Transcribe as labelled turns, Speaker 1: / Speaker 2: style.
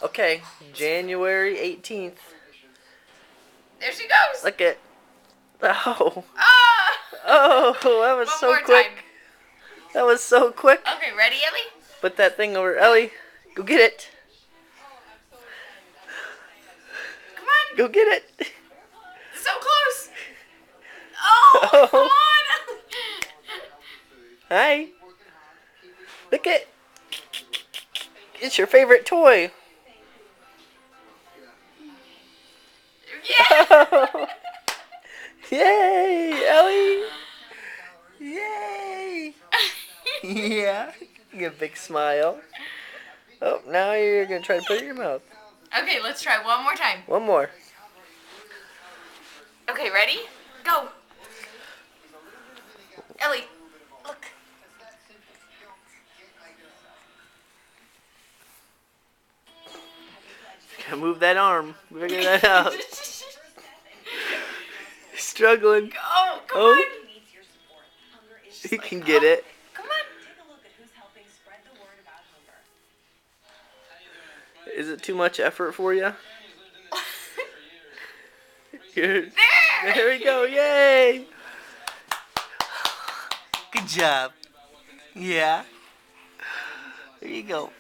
Speaker 1: Okay, January 18th.
Speaker 2: There she goes.
Speaker 1: Look at. Oh.
Speaker 2: Ah!
Speaker 1: Oh, that was
Speaker 2: One
Speaker 1: so
Speaker 2: more
Speaker 1: quick.
Speaker 2: time.
Speaker 1: That was so quick.
Speaker 2: Okay, ready, Ellie?
Speaker 1: Put that thing over. Ellie, go get it.
Speaker 2: Come on.
Speaker 1: Go get it.
Speaker 2: So close. Oh, come on.
Speaker 1: Hi. Look at. It's your favorite toy.
Speaker 2: Yeah.
Speaker 1: Yay, Ellie. Yay. Yeah. You get a big smile. Oh, now you're going to try to put it in your mouth.
Speaker 2: Okay, let's try one more time.
Speaker 1: One more.
Speaker 2: Okay, ready? Go. Ellie, look.
Speaker 1: Gotta move that arm. Figure that out. Struggling.
Speaker 2: Go, come on.
Speaker 1: You can get it.
Speaker 2: Come on.
Speaker 1: Is it too much effort for you? There we go. Yay. Good job. Yeah. There you go.